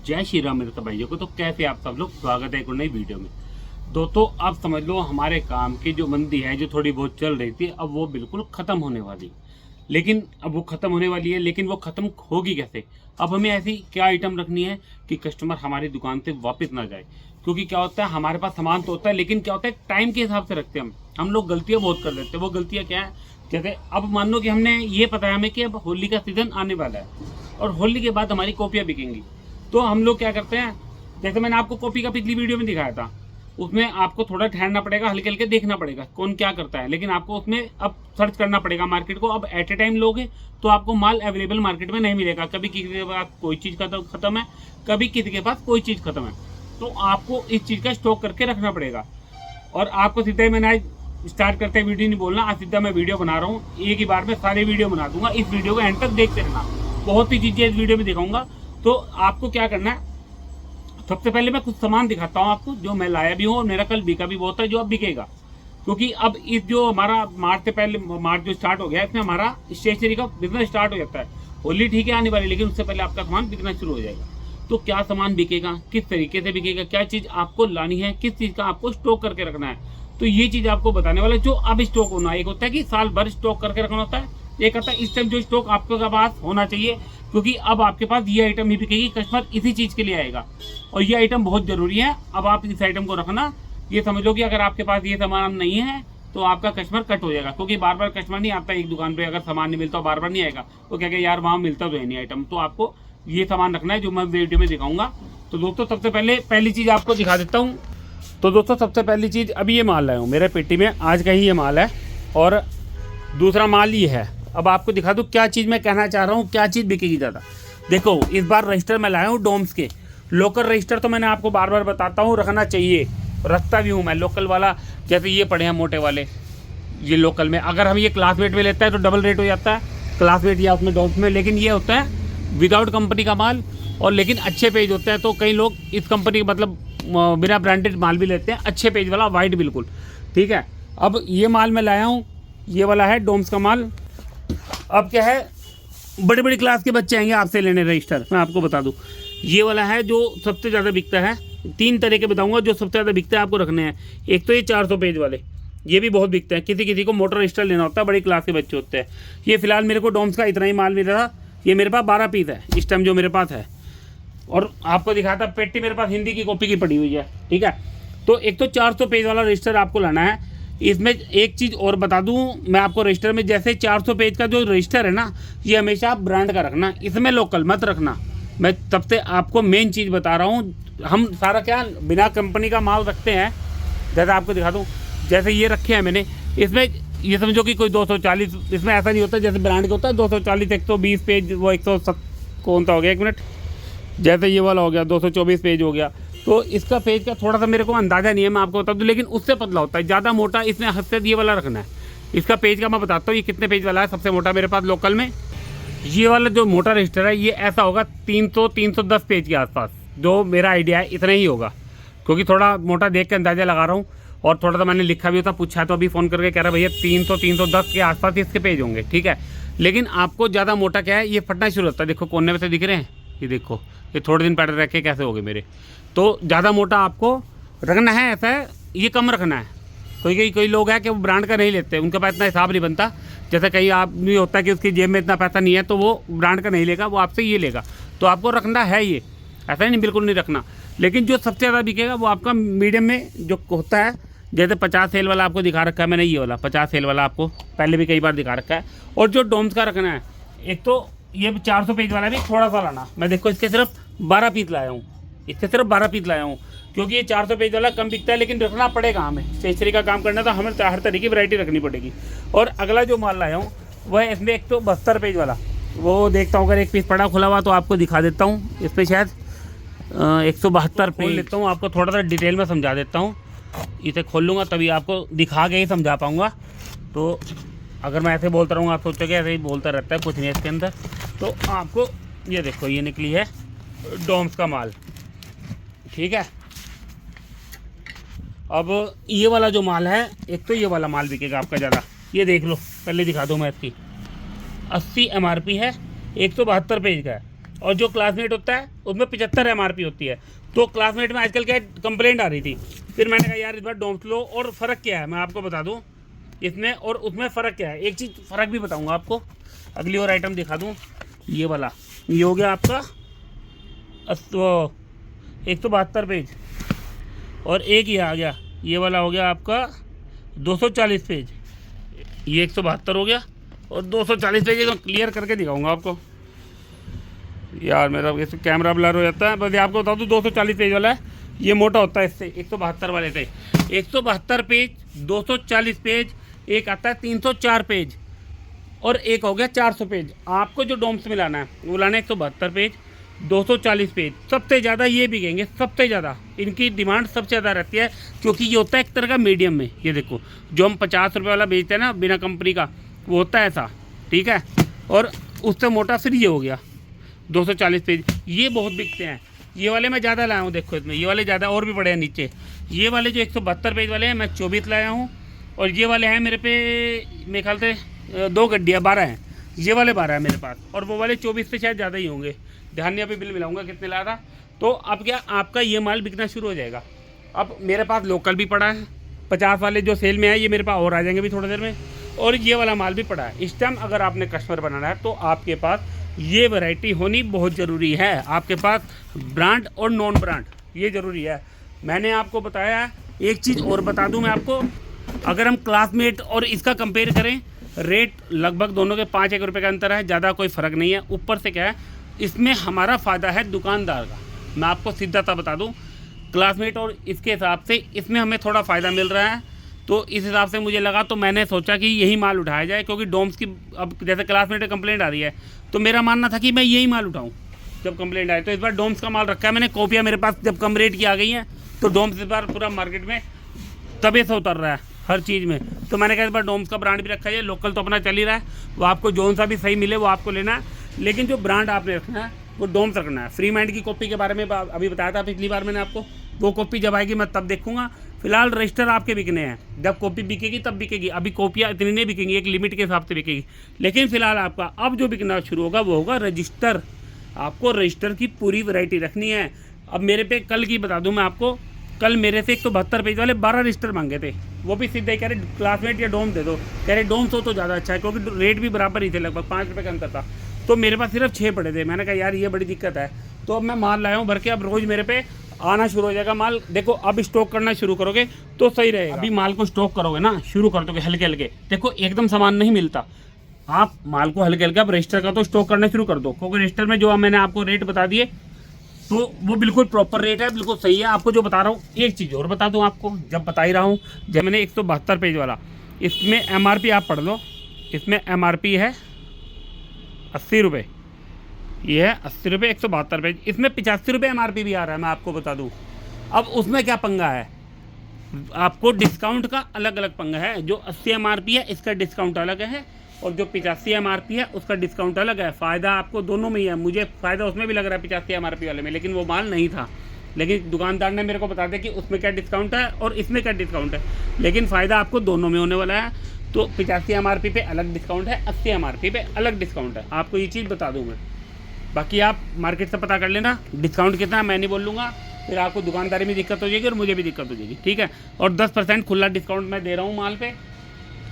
जय श्री राम मेरे सब भाइयों को। तो कैसे आप सब लोग, स्वागत है एक नई वीडियो में। दोस्तों आप समझ लो हमारे काम की जो मंदी है, जो थोड़ी बहुत चल रही थी, अब वो बिल्कुल ख़त्म होने वाली। लेकिन अब वो ख़त्म होने वाली है, लेकिन वो ख़त्म होगी कैसे? अब हमें ऐसी क्या आइटम रखनी है कि कस्टमर हमारी दुकान से वापस ना जाए। क्योंकि क्या होता है, हमारे पास सामान तो होता है, लेकिन क्या होता है टाइम के हिसाब से रखते हैं हम लोग गलतियाँ बहुत कर देते हैं। वो गलतियाँ क्या है, जैसे अब मान लो कि हमने ये पता है हमें कि अब होली का सीज़न आने वाला है और होली के बाद हमारी कॉपियाँ बिकेंगी। तो हम लोग क्या करते हैं, जैसे मैंने आपको कॉपी का पिछली वीडियो में दिखाया था, उसमें आपको थोड़ा ठहरना पड़ेगा, हल्के हल्के देखना पड़ेगा कौन क्या करता है। लेकिन आपको उसमें अब सर्च करना पड़ेगा मार्केट को। अब एट ए टाइम लोगे तो आपको माल अवेलेबल मार्केट में नहीं मिलेगा। कभी किसी के पास कोई चीज़ खत्म है, कभी किसी के पास कोई चीज़ खत्म है। तो आपको इस चीज़ का स्टॉक करके रखना पड़ेगा। और आपको सीधा ही मैंने आज स्टार्ट करते हैं वीडियो नहीं बोलना, आज सीधा मैं वीडियो बना रहा हूँ। एक ही बार में सारी वीडियो बना दूंगा। इस वीडियो को एंड तक देखते रहना, बहुत सी चीज़ें इस वीडियो में दिखाऊंगा। तो आपको क्या करना है, सबसे पहले मैं कुछ सामान दिखाता हूँ आपको जो मैं लाया भी हूँ और मेरा कल बिका भी बहुत है, जो अब बिकेगा। क्योंकि अब इस जो हमारा मार्च से पहले, मार्च जो स्टार्ट हो गया है, इसमें हमारा स्टेशनरी का बिजनेस स्टार्ट हो जाता है। होली ठीक है आने वाली, लेकिन उससे पहले आपका सामान बिकना शुरू हो जाएगा। तो क्या सामान बिकेगा, किस तरीके से बिकेगा, क्या चीज़ आपको लानी है, किस चीज़ का आपको स्टॉक करके रखना है, तो ये चीज़ आपको बताने वाला है। जो अब स्टॉक होना, एक होता है कि साल भर स्टॉक करके रखना होता है, एक होता है इस टाइम जो स्टॉक आपके पास होना चाहिए। क्योंकि अब आपके पास ये आइटम ही बिकेगी, कस्टमर इसी चीज़ के लिए आएगा और ये आइटम बहुत ज़रूरी है। अब आप इस आइटम को रखना, ये समझ लो कि अगर आपके पास ये सामान नहीं है तो आपका कस्टमर कट हो जाएगा। क्योंकि बार बार कस्टमर नहीं आता एक दुकान पे, अगर सामान नहीं मिलता बार बार नहीं आएगा। तो क्या यार वहाँ मिलता तो है नहीं आइटम। तो आपको ये सामान रखना है जो मैं वीडियो में दिखाऊंगा। तो दोस्तों सबसे पहले पहली चीज़ आपको दिखा देता हूँ। तो दोस्तों सबसे पहली चीज़, अभी ये माल लाया हूँ मेरे पेटी में, आज का ही ये माल है और दूसरा माल ये है। अब आपको दिखा दूँ क्या चीज़ मैं कहना चाह रहा हूँ, क्या चीज़ बिकेगी ज़्यादा। देखो इस बार रजिस्टर मैं लाया हूँ डोम्स के। लोकल रजिस्टर तो मैंने आपको बार बार बताता हूँ रखना चाहिए, रखता भी हूँ मैं। लोकल वाला जैसे ये पड़े हैं मोटे वाले, ये लोकल में अगर हम ये क्लास वेट में लेते हैं तो डबल रेट हो जाता है क्लास वेट या उसमें डोम्स में। लेकिन ये होता है विदाउट कंपनी का माल और लेकिन अच्छे पेज होते हैं। तो कई लोग इस कंपनी मतलब बिना ब्रांडेड माल भी लेते हैं, अच्छे पेज वाला वाइट बिल्कुल ठीक है। अब ये माल मैं लाया हूँ, ये वाला है डोम्स का माल। अब क्या है, बड़ी बड़ी क्लास के बच्चे आएंगे आपसे लेने रजिस्टर, मैं आपको बता दूं। ये वाला है जो सबसे ज़्यादा बिकता है। तीन तरह के बताऊंगा जो सबसे ज़्यादा बिकता है, आपको रखने हैं। एक तो ये 400 पेज वाले, ये भी बहुत बिकते हैं। किसी किसी को मोटर रजिस्टर लेना होता है, बड़ी क्लास के बच्चे होते हैं। ये फिलहाल मेरे को डोम्स का इतना ही माल मिला था। ये मेरे पास 12 पीस है इस टाइम जो मेरे पास है। और आपको दिखाता पेटी मेरे पास हिंदी की कॉपी की पड़ी हुई है, ठीक है। तो एक तो 400 पेज वाला रजिस्टर आपको लाना है। इसमें एक चीज़ और बता दूं मैं आपको, रजिस्टर में जैसे 400 पेज का जो रजिस्टर है ना, ये हमेशा आप ब्रांड का रखना, इसमें लोकल मत रखना। मैं तब से आपको मेन चीज़ बता रहा हूँ। हम सारा क्या बिना कंपनी का माल रखते हैं। जैसे आपको दिखा दूँ, जैसे ये रखे हैं मैंने, इसमें ये समझो कि कोई 240, इसमें ऐसा नहीं होता जैसे ब्रांड का होता है 240 120 पेज, वो 107 कौन सा हो गया, एक मिनट, जैसे ये वाला हो गया 224 पेज हो गया। तो इसका पेज का थोड़ा सा मेरे को अंदाज़ा नहीं है, मैं आपको बता दूं, लेकिन उससे पतला होता है, ज़्यादा मोटा इसमें हद से ये वाला रखना है। इसका पेज का मैं बताता हूँ, ये कितने पेज वाला है। सबसे मोटा मेरे पास लोकल में ये वाला जो मोटा रजिस्टर है, ये ऐसा होगा 300-310 पेज के आसपास, जो मेरा आइडिया है इतना ही होगा। क्योंकि थोड़ा मोटा देख के अंदाज़ा लगा रहा हूँ और थोड़ा सा मैंने लिखा भी होता, पूछा तो अभी फ़ोन करके कह रहा भैया 300-310 के आसपास इसके पेज होंगे, ठीक है। लेकिन आपको ज़्यादा मोटा क्या है, ये फटना शुरू होता है। देखो कोने में से दिख रहे हैं, ये देखो, ये थोड़े दिन पहले रखे कैसे हो गए मेरे। तो ज़्यादा मोटा आपको रखना है, ऐसा है, ये कम रखना है। कई लोग हैं कि वो ब्रांड का नहीं लेते, उनके पास इतना हिसाब नहीं बनता। जैसे कई आदमी होता है कि उसकी जेब में इतना पैसा नहीं है तो वो ब्रांड का नहीं लेगा, वो आपसे ये लेगा। तो आपको रखना है ये, ऐसा नहीं बिल्कुल नहीं रखना। लेकिन जो सबसे ज़्यादा बिकेगा वो आपका मीडियम में जो होता है। जैसे 50 सेल वाला आपको दिखा रखा है मैंने, ये वाला 50 सेल वाला आपको पहले भी कई बार दिखा रखा है। और जो डोम्स का रखना है, एक तो ये 400 पेज वाला भी थोड़ा सा लाना। मैं देखो इसके सिर्फ 12 पीस लाया हूँ, इसके सिर्फ 12 पीस लाया हूँ। क्योंकि ये 400 पेज वाला कम बिकता है, लेकिन रखना पड़ेगा हमें। स्टेशनरी का काम करना तो हमें हर तरह की वैरायटी रखनी पड़ेगी। और अगला जो माल लाया हूँ वह है इसमें 172 पेज वाला। वो देखता हूँ अगर एक पीस पड़ा खुला हुआ तो आपको दिखा देता हूँ। इस पर शायद 172 पेज लेता हूँ, आपको थोड़ा सा डिटेल में समझा देता हूँ। इसे खोल लूँगा तभी आपको दिखा के ही समझा पाऊँगा। तो अगर मैं ऐसे बोलता रहूँगा आप सोचोगे ऐसे ही बोलता रहता है, कुछ नहीं है इसके अंदर। तो आपको ये देखो, ये निकली है डोम्स का माल, ठीक है। अब ये वाला जो माल है, एक तो ये वाला माल बिकेगा आपका ज़्यादा। ये देख लो, पहले दिखा दूँ मैं इसकी 80 MRP है, 172 पेज का है। और जो क्लासमेट होता है उसमें 75 MRP होती है। तो क्लासमेट में आजकल क्या कंप्लेंट आ रही थी, फिर मैंने कहा यार इस बार डोम्स लो। और फ़र्क क्या है मैं आपको बता दूँ, इसमें और उसमें फ़र्क क्या है, एक चीज़ फ़र्क भी बताऊँगा आपको। अगली और आइटम दिखा दूँ, ये वाला, ये हो गया आपका 172 पेज, और एक ये आ गया, ये वाला हो गया आपका 240 पेज। ये 172 हो गया और 240 पेज एकदम क्लियर करके दिखाऊंगा आपको। यार मेरा इससे कैमरा ब्लर हो जाता है, बस आपको बता दूँ 240 पेज वाला है, ये मोटा होता है इससे 172 वाले से। 172 पेज, 240 पेज, एक आता है 304 पेज, और एक हो गया 400 पेज। आपको जो डोम्स में लाना है वो लाना है 172 पेज, 240 पेज। सबसे ज़्यादा ये बिकेंगे, सबसे ज़्यादा इनकी डिमांड सबसे ज़्यादा रहती है, क्योंकि ये होता है एक तरह का मीडियम में। ये देखो जो हम 50 रुपये वाला बेचते हैं ना बिना कंपनी का, वो होता है ऐसा, ठीक है। और उससे मोटा फिर ये हो गया 240 पेज, ये बहुत बिकते हैं। ये वाले मैं ज़्यादा लाया हूँ, देखो इसमें ये वाले ज़्यादा और भी बड़े हैं नीचे। ये वाले जो 172 पेज वाले हैं मैं 24 लाया हूँ, और ये वाले हैं मेरे पे मेरे ख्याल से 2 गड्डियाँ 12 हैं, ये वाले 12 है मेरे पास, और वो वाले 24 से शायद ज़्यादा ही होंगे। ध्यान नहीं, अभी बिल मिलाऊंगा कितने ला रहा। तो अब क्या आपका ये माल बिकना शुरू हो जाएगा। अब मेरे पास लोकल भी पड़ा है, 50 वाले जो सेल में है ये मेरे पास और आ जाएंगे भी थोड़ी देर में, और ये वाला माल भी पड़ा है। इस टाइम अगर आपने कस्टमर बनाना है तो आपके पास ये वैरायटी होनी बहुत ज़रूरी है। आपके पास ब्रांड और नॉन ब्रांड ये ज़रूरी है। मैंने आपको बताया, एक चीज़ और बता दूँ मैं आपको, अगर हम क्लासमेट और इसका कंपेयर करें, रेट लगभग दोनों के 5-1 रुपये का अंतर है, ज़्यादा कोई फ़र्क नहीं है। ऊपर से क्या है, इसमें हमारा फ़ायदा है दुकानदार का। मैं आपको सीधा सा बता दूं, क्लासमेट और इसके हिसाब से इसमें हमें थोड़ा फ़ायदा मिल रहा है, तो इस हिसाब से मुझे लगा, तो मैंने सोचा कि यही माल उठाया जाए। क्योंकि डोम्स की अब जैसे क्लासमेट में कंप्लेंट आ रही है, तो मेरा मानना था कि मैं यही माल उठाऊँ जब कंप्लेंट आए। तो इस बार डोम्स का माल रखा है मैंने। कॉपियाँ मेरे पास जब कम रेट की आ गई हैं, तो डोम्स इस बार पूरा मार्केट में तबे से उतर रहा है हर चीज़ में। तो मैंने कहा इस बार डोम्स का ब्रांड भी रखा है। लोकल तो अपना चल ही रहा है, वो आपको जौन सा भी सही मिले वो आपको लेना है, लेकिन जो ब्रांड आपने रखना है वो डोम्स रखना है। फ्री माइंड की कॉपी के बारे में अभी बताया था पिछली बार मैंने आपको, वो कॉपी जब आएगी मैं तब देखूंगा। फिलहाल रजिस्टर आपके बिकने हैं, जब कॉपी बिकेगी तब बिकेगी। अभी कॉपियाँ इतनी नहीं बिकेंगी, एक लिमिट के हिसाब से बिकेगी। लेकिन फिलहाल आपका अब जो बिकना शुरू होगा वो होगा रजिस्टर। आपको रजिस्टर की पूरी वैरायटी रखनी है। अब मेरे पे कल की बता दूं मैं आपको, कल मेरे से 172 पेज वाले 12 रजिस्टर मांगे थे। वो भी सीधे कह रहे क्लासमेट या डोम दे दो, कह रहे डोम्स हो तो ज़्यादा अच्छा है, क्योंकि रेट भी बराबर ही थे, लगभग 5 रुपये का अंतर था। तो मेरे पास सिर्फ 6 पड़े थे। मैंने कहा यार ये बड़ी दिक्कत है, तो अब मैं माल लाया हूँ भर के। अब रोज़ मेरे पे आना शुरू हो जाएगा माल। देखो अब स्टॉक करना शुरू करोगे तो सही रहेगा। अभी माल को स्टॉक करोगे ना, शुरू कर दोगे हल्के हल्के, देखो एकदम सामान नहीं मिलता। आप माल को हल्के हल्के, आप रजिस्टर का तो स्टॉक करना शुरू कर दो, क्योंकि रजिस्टर में जो मैंने आपको रेट बता दिए तो वो बिल्कुल प्रॉपर रेट है, बिल्कुल सही है। आपको जो बता रहा हूँ, एक चीज़ और बता दूँ आपको, जब बता ही रहा हूँ, जब मैंने 172 पेज वाला, इसमें MRP आप पढ़ लो, इसमें MRP है 80 रुपये, ये है 80 रुपये 172 पेज। इसमें 85 रुपये MRP भी आ रहा है, मैं आपको बता दूँ। अब उसमें क्या पंगा है, आपको डिस्काउंट का अलग अलग पंगा है। जो 80 MRP है इसका डिस्काउंट अलग है, और जो 85 MRP है उसका डिस्काउंट अलग है। फ़ायदा आपको दोनों में ही है। मुझे फ़ायदा उसमें भी लग रहा है 85 MRP वाले में, लेकिन वो माल नहीं था। लेकिन दुकानदार ने मेरे को बता दिया कि उसमें क्या डिस्काउंट है और इसमें क्या डिस्काउंट है, लेकिन फ़ायदा आपको दोनों में होने वाला है। तो 85 MRP पे अलग डिस्काउंट है, 80 MRP पे अलग डिस्काउंट है। आपको ये चीज़ बता दूँ मैं, बाकी आप मार्केट से पता कर लेना डिस्काउंट कितना है, मैं नहीं बोल लूँगा, फिर आपको दुकानदारी में दिक्कत हो जाएगी और मुझे भी दिक्कत हो जाएगी, ठीक है। और 10% खुला डिस्काउंट मैं दे रहा हूँ माल पे,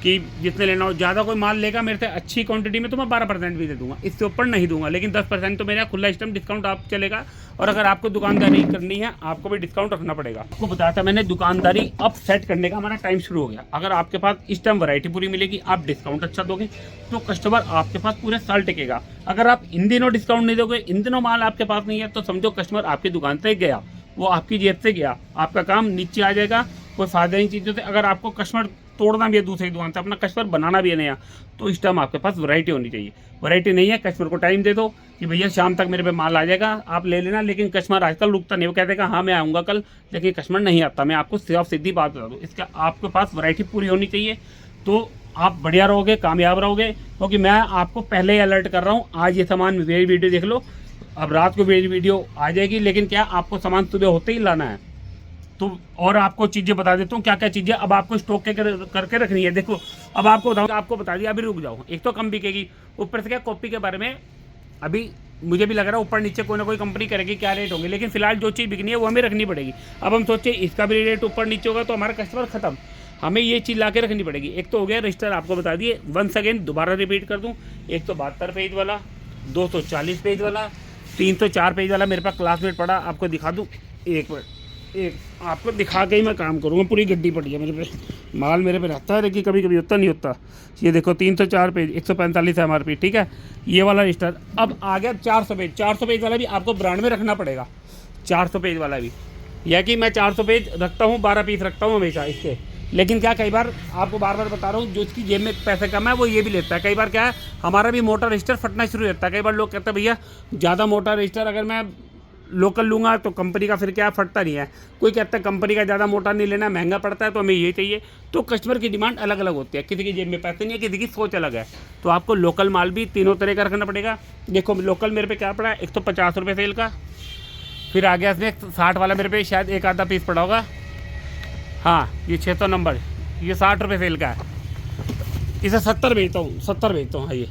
कि जितने लेना हो। ज़्यादा कोई माल लेगा मेरे से अच्छी क्वांटिटी में तो मैं 12% भी दे दूंगा, इससे ऊपर नहीं दूंगा। लेकिन 10% तो मेरा खुला सिस्टम डिस्काउंट आप चलेगा। और अगर आपको दुकानदारी करनी है, आपको भी डिस्काउंट रखना पड़ेगा। आपको बताया था मैंने, दुकानदारी अब सेट करने का हमारा टाइम शुरू हो गया। अगर आपके पास इस टाइम वैरायटी पूरी मिलेगी, आप डिस्काउंट अच्छा दोगे, तो कस्टमर आपके पास पूरे साल टिकेगा। अगर आप इन दिनों डिस्काउंट नहीं दोगे, इन दिनों माल आपके पास नहीं है, तो समझो कस्टमर आपकी दुकान से गया, वो आपकी जेब से गया, आपका काम नीचे आ जाएगा। कोई फायदा नहीं चीज़ों से। अगर आपको कस्टमर तोड़ना भी है दूसरी दुकान से, अपना कस्टमर बनाना भी है नया, तो इस टाइम आपके पास वैरायटी होनी चाहिए। वैरायटी नहीं है, कस्टमर को टाइम दे दो कि भैया शाम तक मेरे पे माल आ जाएगा, आप ले लेना। लेकिन कस्टमर आजकल रुकता नहीं, वो कहते हैं हाँ मैं आऊँगा कल, लेकिन कस्टमर नहीं आता। मैं आपको सिर्फ सीधी बात बता दूँ, इसका आपके पास वैरायटी पूरी होनी चाहिए, तो आप बढ़िया रहोगे, कामयाब रहोगे। क्योंकि मैं आपको पहले ही अलर्ट कर रहा हूँ, आज ये सामान मेरी वीडियो देख लो, अब रात को मेरी वीडियो आ जाएगी, लेकिन क्या आपको सामान सुबह होते ही लाना है। तो और आपको चीज़ें बता देता हूँ क्या क्या चीज़ें अब आपको स्टॉक करके रखनी है। देखो अब आपको बताऊँ, आपको बता दिया, अभी रुक जाओ, एक तो कम बिकेगी, ऊपर से क्या कॉपी के बारे में अभी मुझे भी लग रहा है ऊपर नीचे कोई ना कोई कंपनी करेगी क्या रेट होंगे, लेकिन फिलहाल जो चीज़ बिकनी है वो हमें रखनी पड़ेगी। अब हम सोचे इसका भी रेट ऊपर नीचे होगा तो हमारा कस्टमर खत्म, हमें ये चीज़ ला के रखनी पड़ेगी। एक तो हो गया रजिस्टर, आपको बता दिए, वंस अगेन दोबारा रिपीट कर दूँ, 172 पेज वाला, 240 पेज वाला, 304 पेज वाला मेरे पास क्लासमेट पड़ा, आपको दिखा दूँ। एक मिनट, एक आपको दिखा के ही मैं काम करूँगा। पूरी गड्डी पड़ी है मेरे पे, माल मेरे पे रहता है लेकिन कभी कभी होता नहीं होता। ये देखो 304 पेज, 145 MRP, ठीक है, ये वाला रजिस्टर। अब आ गया 400 पेज। 400 पेज वाला भी आपको ब्रांड में रखना पड़ेगा, 400 पेज वाला भी। यह कि मैं 400 पेज रखता हूँ, 12 पीस रखता हूँ हमेशा इसके, लेकिन क्या कई बार आपको बार बार बता रहा हूँ, जो इसकी जेब में पैसे कम है वो ये भी लेता है। कई बार क्या है, हमारा भी मोटा रजिस्टर फटना शुरू होता है। कई बार लोग कहते हैं भैया ज़्यादा मोटा रजिस्टर अगर मैं लोकल लूँगा तो कंपनी का फिर क्या फटता नहीं है। कोई कहता है कंपनी का ज़्यादा मोटा नहीं लेना, महंगा पड़ता है, तो हमें ये चाहिए। तो कस्टमर की डिमांड अलग अलग होती है, किसी की जेब में पैसे नहीं है, किसी की सोच अलग है। तो आपको लोकल माल भी तीनों तरह का रखना पड़ेगा। देखो लोकल मेरे पे क्या पड़ा है, 150 रुपये सेल का, फिर आ गया इसमें 60 वाला मेरे पे शायद एक आधा पीस पड़ा होगा, हाँ ये 600 नंबर, ये 60 रुपये सेल का है, इसे 70 बेचता हूँ, 70 बेचता हूँ। हाँ ये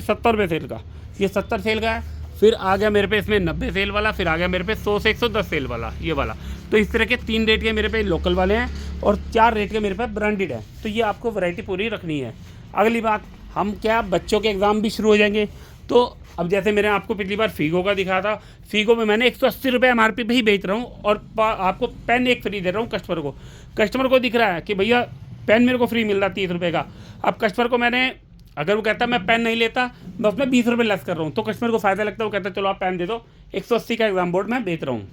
70 रुपये सेल का, ये 70 सेल का है। फिर आ गया मेरे पे इसमें 90 सेल वाला, फिर आ गया मेरे पे 100 से 110 सेल वाला, ये वाला। तो इस तरह के 3 रेट के मेरे पे लोकल वाले हैं और 4 रेट के मेरे पे ब्रांडेड है। तो ये आपको वैरायटी पूरी रखनी है। अगली बात, हम क्या बच्चों के एग्ज़ाम भी शुरू हो जाएंगे, तो अब जैसे मैंने आपको पिछली बार फीगो का दिखाया था, फीगो में मैंने 180 रुपये MRP पे ही बेच रहा हूँ और आपको पेन एक फ्री दे रहा हूँ कस्टमर को। कस्टमर को दिख रहा है कि भैया पेन मेरे को फ्री मिल रहा है 30 रुपये का। अब कस्टमर को मैंने, अगर वो कहता है मैं पेन नहीं लेता, मैं उसमें 20 रुपये लेस कर रहा हूँ, तो कस्टमर को फ़ायदा लगता है। वो कहता है चलो आप पेन दे दो, 180 का एग्जाम बोर्ड मैं बेच रहा हूँ।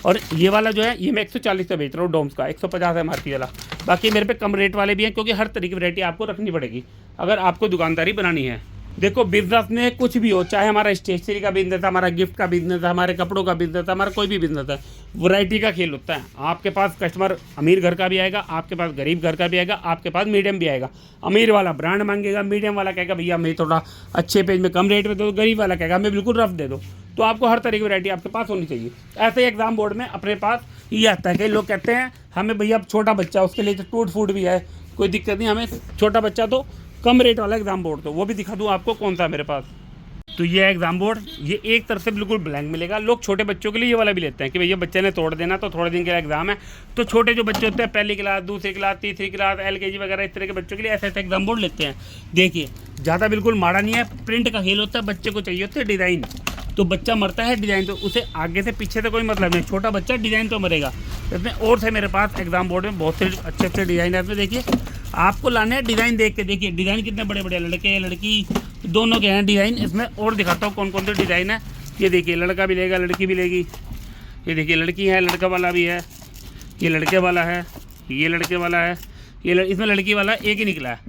और ये वाला जो है ये मैं 140 का बेच रहा हूँ डोम्स का, 150 MRP वाला। बाकी मेरे पे कम रेट वाले भी हैं, क्योंकि हर तरह की वैरायटी आपको रखनी पड़ेगी अगर आपको दुकानदारी बनानी है। देखो बिजनेस में कुछ भी हो, चाहे हमारा स्टेशनरी का बिजनेस है, हमारा गिफ्ट का बिजनेस है, हमारे कपड़ों का बिजनेस है, हमारा कोई भी बिजनेस है, वैरायटी का खेल होता है। आपके पास कस्टमर अमीर घर का भी आएगा, आपके पास गरीब घर का भी आएगा, आपके पास मीडियम भी आएगा। अमीर वाला ब्रांड मांगेगा, मीडियम वाला कहेगा भैया हमें थोड़ा अच्छे पेज में कम रेट में दो, गरीब वाला कहेगा हमें बिल्कुल रफ दे दो। तो आपको हर तरह की वैरायटी आपके पास होनी चाहिए। ऐसे ही एग्जाम बोर्ड में अपने पास ये आता है कि लोग कहते हैं हमें भैया छोटा बच्चा, उसके लिए टूट फूट भी है, कोई दिक्कत नहीं, हमें छोटा बच्चा तो कम रेट वाला एग्जाम बोर्ड, तो वो भी दिखा दूँ आपको कौन सा है मेरे पास। तो ये एग्जाम बोर्ड, ये एक तरफ से बिल्कुल ब्लैंक मिलेगा। लोग छोटे बच्चों के लिए ये वाला भी लेते हैं कि भैया बच्चे ने तोड़ देना तो थोड़े दिन के लिए एग्जाम है, तो छोटे जो बच्चे होते हैं पहली क्लास, दूसरी क्लास, तीसरी क्लास, LKG वगैरह, इस तरह के बच्चों के लिए ऐसे ऐसे एग्जाम बोर्ड लेते हैं। देखिए ज़्यादा बिल्कुल माड़ा नहीं है, प्रिंट का खेल होता है, बच्चे को चाहिए होता है डिज़ाइन, तो बच्चा मरता है डिज़ाइन, तो उसे आगे से पीछे से कोई मतलब नहीं, छोटा बच्चा डिज़ाइन तो मरेगा। इसमें और से मेरे पास एग्जाम बोर्ड में बहुत से अच्छे अच्छे डिज़ाइन है। इसमें देखिए आपको लाने हैं डिज़ाइन देख के, देखिए डिज़ाइन कितने बड़े बड़े, लड़के लड़की दोनों के हैं डिज़ाइन। इसमें और दिखाता हूँ कौन कौन से डिज़ाइन है। ये देखिए लड़का भी लेगा, लड़की भी लेगी। ये देखिए लड़की है, लड़का वाला भी है, ये लड़के वाला है, ये लड़के वाला है, ये इसमें लड़की वाला एक ही निकला है,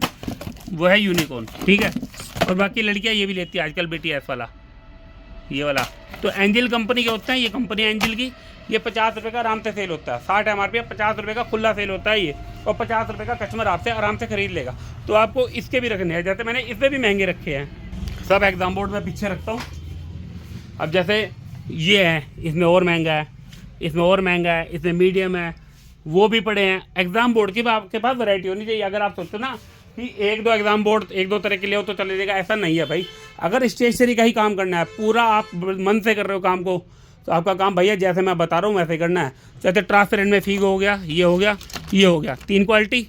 वो है यूनिकॉर्न, ठीक है। और बाकी लड़कियाँ ये भी लेती है आजकल BTS वाला, ये वाला। तो एंजल कंपनी के होते हैं, ये कंपनी एंजल की, ये 50 रुपये का आराम से सेल होता है। 60 MRP 50 रुपये का खुला सेल होता है ये, और 50 रुपये का कस्टमर आपसे आराम से खरीद लेगा। तो आपको इसके भी रखने हैं, जैसे मैंने इससे भी महंगे रखे हैं। सब एग्जाम बोर्ड में पीछे रखता हूँ। अब जैसे ये है, इसमें और महंगा है, इसमें और महंगा है, इसमें मीडियम है, वो भी पड़े हैं। एग्जाम बोर्ड की आपके पास वैरायटी होनी चाहिए। अगर आप सोचते ना कि एक दो एग्जाम बोर्ड एक दो तरह के लिए हो तो चले जाएगा, ऐसा नहीं है भाई। अगर स्टेशनरी का ही काम करना है, पूरा आप मन से कर रहे हो काम को, तो आपका काम भैया जैसे मैं बता रहा हूँ वैसे करना है। जैसे ट्रांसपेरेंट में फीगो हो गया, ये हो गया, ये हो गया, 3 क्वालिटी,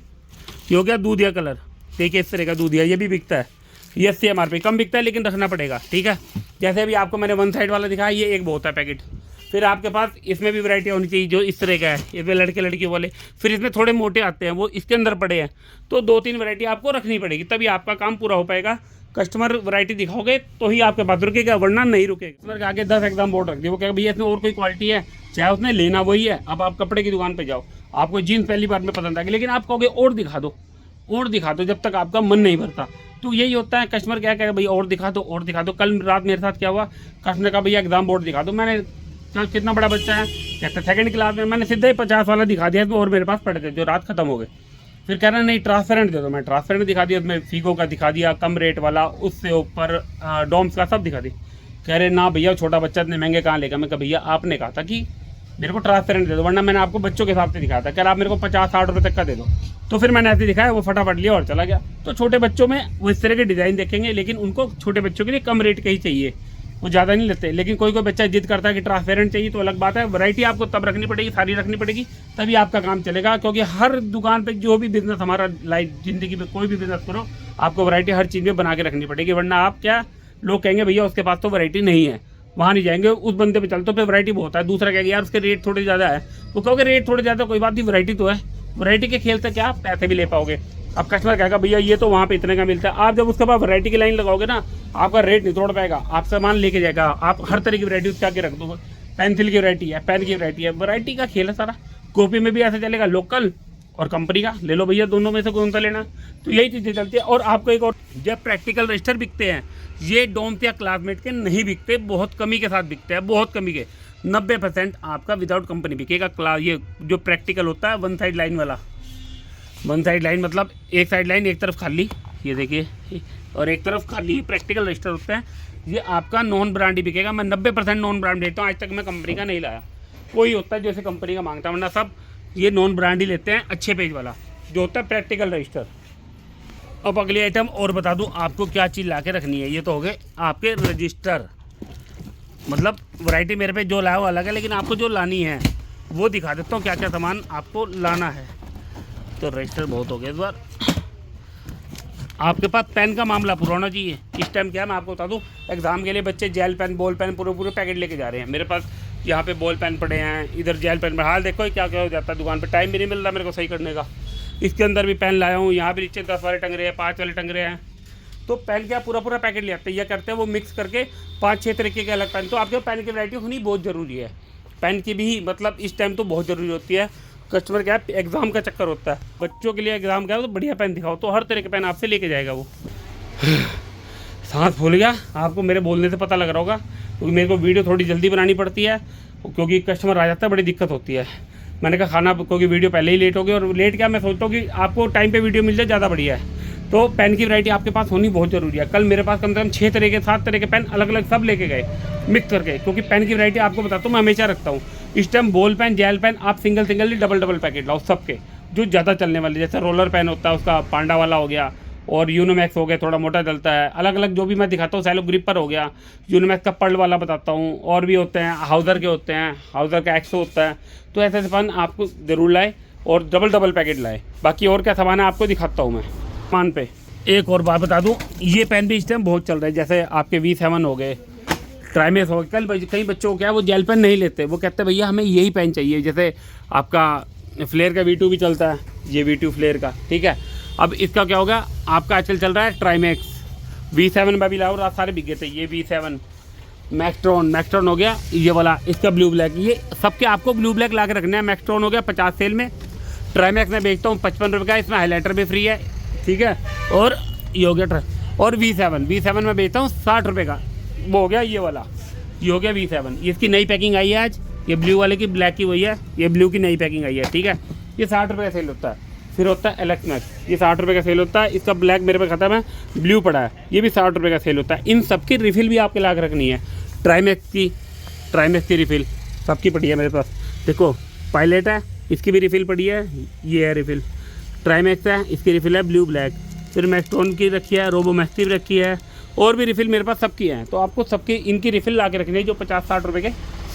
ये हो गया दूधिया कलर, देखिए इस तरह का दूधिया, ये भी बिकता है। ये 80 MRP कम बिकता है लेकिन रखना पड़ेगा, ठीक है। जैसे अभी आपको मैंने 1 साइड वाला दिखाया, ये एक बहुत है पैकेट। फिर आपके पास इसमें भी वैरायटी होनी चाहिए जो इस तरह का है, इसमें लड़के लड़की वाले। फिर इसमें थोड़े मोटे आते हैं, वो इसके अंदर पड़े हैं। तो 2-3 वैरायटी आपको रखनी पड़ेगी, तभी आपका काम पूरा हो पाएगा। कस्टमर वैरायटी दिखाओगे तो ही आपके पास रुकेगा, वरना नहीं रुकेगा। कस्टमर के आगे 10 एग्जाम बोर्ड रख दिए, वो कहेगा भैया इसमें और कोई क्वालिटी है, चाहे उसने लेना वही है। अब आप कपड़े की दुकान पे जाओ, आपको जीन्स पहली बार में पसंद आएगी, लेकिन आप कहोगे और दिखा दो, और दिखा दो, जब तक आपका मन नहीं भरता। तो यही होता है, कस्टमर क्या कहेगा भैया और दिखा दो, और दिखा दो। कल रात मेरे साथ क्या हुआ, कस्टमर का भैया एग्जाम बोर्ड दिखा दो। मैंने कहा कितना बड़ा बच्चा है, कहता 2nd क्लास में। मैंने सीधे ही 50 वाला दिखा दिया, और मेरे पास पड़े थे जो रात खत्म हो गए। फिर कह रहा नहीं ट्रांसपेरेंट दे दो, मैं ट्रांसपेरेंट दिखा दिया, मैं फीगो का दिखा दिया कम रेट वाला, उससे ऊपर डोम्स का सब दिखा दिया। कह रहे ना भैया छोटा बच्चा इतने महंगे कहाँ लेगा। मैं कहा भैया आपने कहा था कि मेरे को ट्रांसपेरेंट दे दो, वरना मैंने आपको बच्चों के हिसाब से दिखाया था, कल आप मेरे को 50-60 रुपये तक का दे दो, तो फिर मैंने ऐसे दिखाया, वो फटाफट लिया और चला गया। तो छोटे बच्चों में वो इस तरह के डिज़ाइन देखेंगे, लेकिन उनको छोटे बच्चों के लिए कम रेट के ही चाहिए, वो ज़्यादा नहीं लेते। लेकिन कोई बच्चा जिद करता है कि ट्रांसपेरेंट चाहिए, तो अलग बात है। वैरायटी आपको तब रखनी पड़ेगी, सारी रखनी पड़ेगी, तभी आपका काम चलेगा। क्योंकि हर दुकान पे जो भी बिजनेस हमारा लाइफ ज़िंदगी में कोई भी बिजनेस करो, आपको वैरायटी हर चीज़ में बना के रखनी पड़ेगी, वरना आप क्या, लोग कहेंगे भैया उसके पास तो वैरायटी नहीं है, वहाँ नहीं जाएंगे, उस बंदे पे चलते पे वैरायटी बहुत है। दूसरा कहेगा यार उसके रेट थोड़े ज़्यादा है, वो कहोगे रेट थोड़े ज़्यादा, कोई बात नहीं, वैरायटी तो है। वैरायटी के खेल से क्या आप पैसे भी ले पाओगे। अब कस्टमर कहेगा भैया ये तो वहाँ पे इतने का मिलता है, आप जब उसके पास वैरायटी की लाइन लगाओगे ना, आपका रेट नहीं तोड़ पाएगा, आप सामान लेके जाएगा। आप हर तरह की वैरायटी उसके आगे रख दो, पेंसिल की वैरायटी है, पेन की वैरायटी है, वैरायटी का खेल है सारा। कॉपी में भी ऐसा चलेगा, लोकल और कंपनी का, ले लो भैया, दोनों में से कौन सा लेना। तो यही चीज़ें चलती है। और आपको एक और, जब प्रैक्टिकल रजिस्टर बिकते हैं, ये डोम्स या क्लासमेट के नहीं बिकते, बहुत कमी के साथ बिकते हैं, बहुत कमी के। 90% आपका विदाउट कंपनी बिकेगा। ये जो प्रैक्टिकल होता है वन साइड लाइन वाला, वन साइड लाइन मतलब एक साइड लाइन एक तरफ खाली, ये देखिए, और एक तरफ खाली प्रैक्टिकल रजिस्टर होता है, ये आपका नॉन ब्रांड ही बिकेगा। मैं 90% नॉन ब्रांड देता हूँ, आज तक मैं कंपनी का नहीं लाया। कोई होता है जैसे कंपनी का मांगता है, वरना सब ये नॉन ब्रांड ही लेते हैं, अच्छे पेज वाला जो होता है प्रैक्टिकल रजिस्टर। अब अगली आइटम और बता दूं आपको क्या चीज़ ला के रखनी है। ये तो हो गए आपके रजिस्टर, मतलब वैरायटी मेरे पे जो लाया वो अलग है, लेकिन आपको जो लानी है वो दिखा देता हूँ क्या क्या सामान आपको लाना है। तो रजिस्टर बहुत हो गए इस बार। आपके पास पेन का मामला पूरा होना चाहिए। इस टाइम क्या है मैं आपको बता दूं, एग्ज़ाम के लिए बच्चे जेल पेन, बॉल पेन पूरे पैकेट लेके जा रहे हैं। मेरे पास यहाँ पे बॉल पेन पड़े हैं, इधर जेल पेन पड़े। हाल देखो क्या क्या हो जाता है दुकान पे, टाइम भी नहीं मिल रहा मेरे को सही करने का। इसके अंदर भी पेन लाया हूँ, यहाँ भी नीचे 10 वाले टंग रहे हैं, 5 वाले टंग रहे हैं। तो पेन क्या पूरा पैकेट ले आते हैं, यह करते हैं वो मिक्स करके 5-6 तरीके के अलग पेन। तो आपके पेन की वैरायटी होनी बहुत ज़रूरी है। पेन की भी मतलब इस टाइम तो बहुत ज़रूरी होती है। कस्टमर क्या है, एग्ज़ाम का चक्कर होता है, बच्चों के लिए एग्ज़ाम का है तो बढ़िया पेन दिखाओ, तो हर तरह के पेन आपसे लेके जाएगा वो। सांस फूल गया, आपको मेरे बोलने से पता लग रहा होगा, क्योंकि मेरे को वीडियो थोड़ी जल्दी बनानी पड़ती है, क्योंकि कस्टमर आ जाता है, बड़ी दिक्कत होती है। मैंने कहा खाना, क्योंकि वीडियो पहले ही लेट हो गई, और लेट क्या मैं सोचता हूँ कि आपको टाइम पे वीडियो मिल जाए ज़्यादा बढ़िया है। तो पेन की वैरायटी आपके पास होनी बहुत ज़रूरी है। कल मेरे पास कम से कम 6 तरह के 7 तरह के पेन अलग अलग सब लेके गए मिक्स करके, क्योंकि पेन की वैरायटी आपको बताता हूँ मैं हमेशा रखता हूँ। इस time ball pen, gel pen आप सिंगल ही डबल पैकेट लाओ सबके, जो ज़्यादा चलने वाले। जैसे रोलर पेन होता है उसका पांडा वाला हो गया, और यूनोमैक्स हो गया, थोड़ा मोटा चलता है। अलग अलग जो भी मैं दिखाता हूँ, सैलो ग्रिपर हो गया, यूनोमैक्स का पर्ल वाला बताता हूँ, और भी होते हैं हाउज़र के होते हैं, हाउज़र का एक्सो होता है। तो ऐसे पेन आपको ज़रूर लाए, और डबल पैकेट लाए। बाकी और क्या सामान है आपको दिखाता हूँ मैं सामान पे। एक और बात बता दूँ, ये पेन भी इस टाइम बहुत चल रहा है। जैसे आपके V7 हो गए, ट्राइमेस हो गए। कई बच्चों को क्या है, वो जेल पेन नहीं लेते, वो कहते हैं भैया हमें यही पेन चाहिए। जैसे आपका फ्लेयर का V2 भी चलता है, ये V2 फ्लेयर का, ठीक है। अब इसका क्या होगा, आपका आजकल चल रहा है ट्राइमेक्स, V7 में भी लाओ, रात सारे बिक गए थे। ये V7 मैक्सट्रॉन हो गया, ये वाला, इसका ब्लू ब्लैक, ये सबके आपको ब्लू ब्लैक ला के रखना है। मैक्सट्रॉन हो गया 50 सेल में, ट्राइमेक्स में बेचता हूँ 55 रुपये का, इसमें हाईलाइटर भी फ्री है, ठीक है। और ये हो गया और V7 में बेचता हूँ 60 रुपये का, वो हो गया ये वाला, ये हो गया V7। इसकी नई पैकिंग आई है आज, ये ब्लू वाले की, ब्लैक की वही है, ये ब्लू की नई पैकिंग आई है, ठीक है। ये 60 रुपये का सेल होता है। फिर होता है एलेक्स मैक्स, ये 60 रुपये का सेल होता है। इसका ब्लैक मेरे पे खत्म है, ब्लू पड़ा है, ये भी 60 रुपये का सेल होता है। इन सब की रिफ़िल भी आपके ला के रखनी है। ट्राइमेक्स की रिफ़िल सबकी पड़ी है मेरे पास। देखो पायलट है, इसकी भी रिफ़िल पड़ी है, ये है रिफ़िल। ट्राइमेक्स है, इसकी रिफ़िल है ब्लू ब्लैक। फिर मैक्सटोन की रखी है, रोबोमैक्स की भी रखी है, और भी रिफ़िल मेरे पास सबकी हैं। तो आपको सबकी इनकी रिफ़िल ला के रखनी है, जो 50-60 रुपये के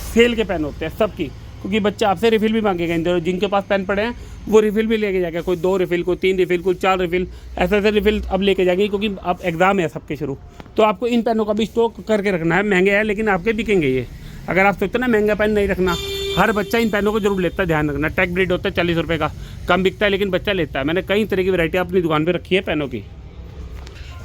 सेल के पेन होते हैं सबकी, क्योंकि बच्चा आपसे रिफ़िल भी मांगेगा। जिनके पास पेन पड़े हैं वो रिफ़िल भी लेके जाएगा, कोई 2 रिफ़िल, कोई 3 रिफ़िल, कोई 4 रिफ़िल, ऐसे रिफ़िल अब लेके जाएंगे, क्योंकि अब एग्ज़ाम है सबके शुरू। तो आपको इन पेनों का भी स्टॉक करके रखना है। महंगे हैं लेकिन आपके बिकेंगे ये। अगर आप सोचते ना महंगा पेन नहीं रखना, हर बच्चा इन पेनों को जरूर लेता है, ध्यान रखना। टेक ब्रिड होता है 40 रुपये का, कम बिकता है लेकिन बच्चा लेता है। मैंने कई तरह की वैरायटी अपनी दुकान पर रखी है पेनों की।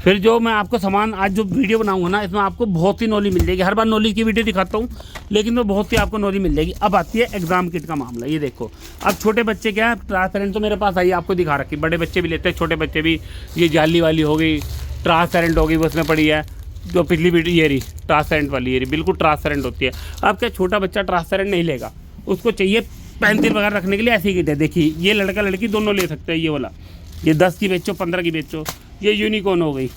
फिर जो मैं आपको सामान आज जो वीडियो बनाऊंगा ना, इसमें आपको बहुत सी नॉलेज मिल जाएगी। हर बार नॉलेज की वीडियो दिखाता हूँ, लेकिन मैं बहुत सी आपको नॉलेज मिल जाएगी। अब आती है एग्जाम किट का मामला। ये देखो, अब छोटे बच्चे क्या है, ट्रांसपेरेंट तो मेरे पास आई आपको दिखा रखी, बड़े बच्चे भी लेते हैं, छोटे बच्चे भी। ये जाली वाली हो गई, ट्रांसपेरेंट हो गई, वो उसमें पड़ी है। जो पिछली वीडियो ये रही ट्रांसपेरेंट वाली, ये रही बिल्कुल ट्रांसपेरेंट होती है। अब क्या छोटा बच्चा ट्रांसपेरेंट नहीं लेगा, उसको चाहिए पेंसिल वगैरह रखने के लिए ऐसी किट है। देखिए ये लड़का लड़की दोनों ले सकते हैं। ये वाला, ये 10 की बेचो, 15 की बेचो। ये यूनिकॉर्न हो गई,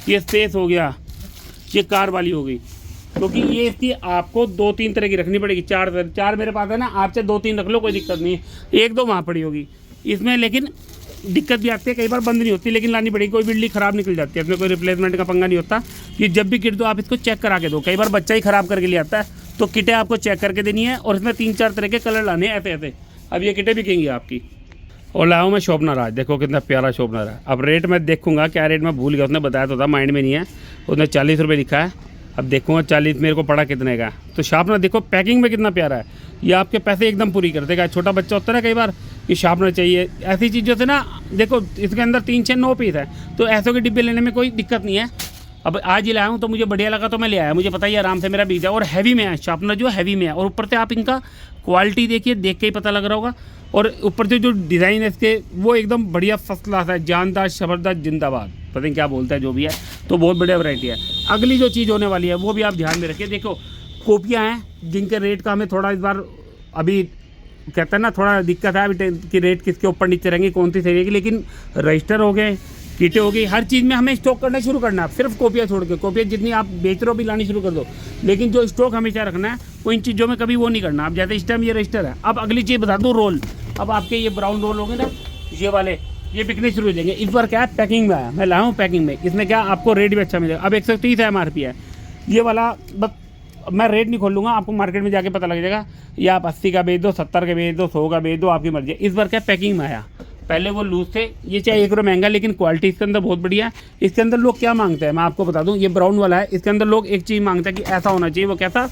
ये स्पेस हो गया, ये कार वाली हो गई, क्योंकि ये इसकी आपको 2-3 तरह की रखनी पड़ेगी। चार मेरे पास है ना, आप चाहे 2-3 रख लो, कोई दिक्कत नहीं है। 1-2 वहाँ पड़ी होगी इसमें, लेकिन दिक्कत भी आती है, कई बार बंद नहीं होती, लेकिन लानी पड़ेगी। कोई बिल्ली ख़राब निकल जाती है, इसमें कोई रिप्लेसमेंट का पंगा नहीं होता। कि जब भी किट दो आप इसको चेक करा के दो। कई बार बच्चा ही ख़राब करके ले आता है, तो किटें आपको चेक करके देनी है। और इसमें 3-4 तरह के कलर लाने हैं ऐसे ऐसे। अब ये किटें बिकेंगी आपकी। और लाया हूँ मैं शॉर्पनर आज, देखो कितना प्यारा शॉर्पनर है। अब रेट मैं देखूंगा, क्या रेट मैं भूल गया, उसने बताया तो था, माइंड में नहीं है। उसने 40 रुपये लिखा है। अब देखूंगा 40 मेरे को पड़ा कितने का। तो शार्पनर देखो पैकिंग में कितना प्यारा है, ये आपके पैसे एकदम पूरी कर देगा। छोटा बच्चा होता है ना, कई बार कि शार्पनर चाहिए, ऐसी चीज़ों से ना, देखो इसके अंदर 3-6-9 पीस है, तो ऐसों के डिब्बे लेने में कोई दिक्कत नहीं है। अब आज ही लाया हूँ तो मुझे बढ़िया लगा तो मैं ले आया, मुझे पता ही आराम से मेरा बीज है। और हैवी में है शार्पनर, जो हैवी में है। और ऊपर से आप इनका क्वालिटी देखिए, देख के ही पता लग रहा होगा। और ऊपर से जो डिज़ाइन है इसके, वो एकदम बढ़िया फर्स्ट क्लास है। जानदार, जबरदस्त, जिंदाबाद, पता नहीं क्या बोलता है जो भी है। तो बहुत बढ़िया वैरायटी है। अगली जो चीज़ होने वाली है वो भी आप ध्यान में रखिए। देखो कॉपियाँ हैं जिनके रेट का हमें थोड़ा इस बार अभी कहते हैं ना, थोड़ा दिक्कत है अभी कि रेट किसके ऊपर नीचे रहेंगे, कौन सी सही रहेगी। लेकिन रजिस्टर हो गए, किटें हो गई, हर चीज़ में हमें स्टॉक करना शुरू करना है। सिर्फ कॉपियाँ छोड़ के, कॉपियाँ जितनी आप बेच रहे हो भी लानी शुरू कर दो। लेकिन जो स्टॉक हमेशा रखना है, वो इन चीज़ों में कभी वो नहीं करना। अब जैसे इस टाइम ये रजिस्टर है। अब अगली चीज़ बता दूँ, रोल। अब आपके ये ब्राउन रोल होंगे ना, ये वाले, ये बिकने शुरू हो जाएंगे। इस बार क्या है, पैकिंग में आया, मैं लाया हूँ पैकिंग में। इसमें क्या आपको रेट भी अच्छा मिलेगा। अब 130 MRP है ये वाला। बस मैं रेट नहीं खोल लूँगा, आपको मार्केट में जाके पता लग जाएगा। ये आप 80 का बेच दो, 70 का बेच दो, 100 का बेच दो, आपकी मर्जी है। इस बार क्या पैकिंग में आया, पहले वो लूज थे। ये चाहे 1 रुपये महंगा, लेकिन क्वालिटी इसके अंदर बहुत बढ़िया है। इसके अंदर लोग क्या मांगते हैं मैं आपको बता दूं, ये ब्राउन वाला है। इसके अंदर लोग एक चीज़ मांगते हैं कि ऐसा होना चाहिए। वो कैसा,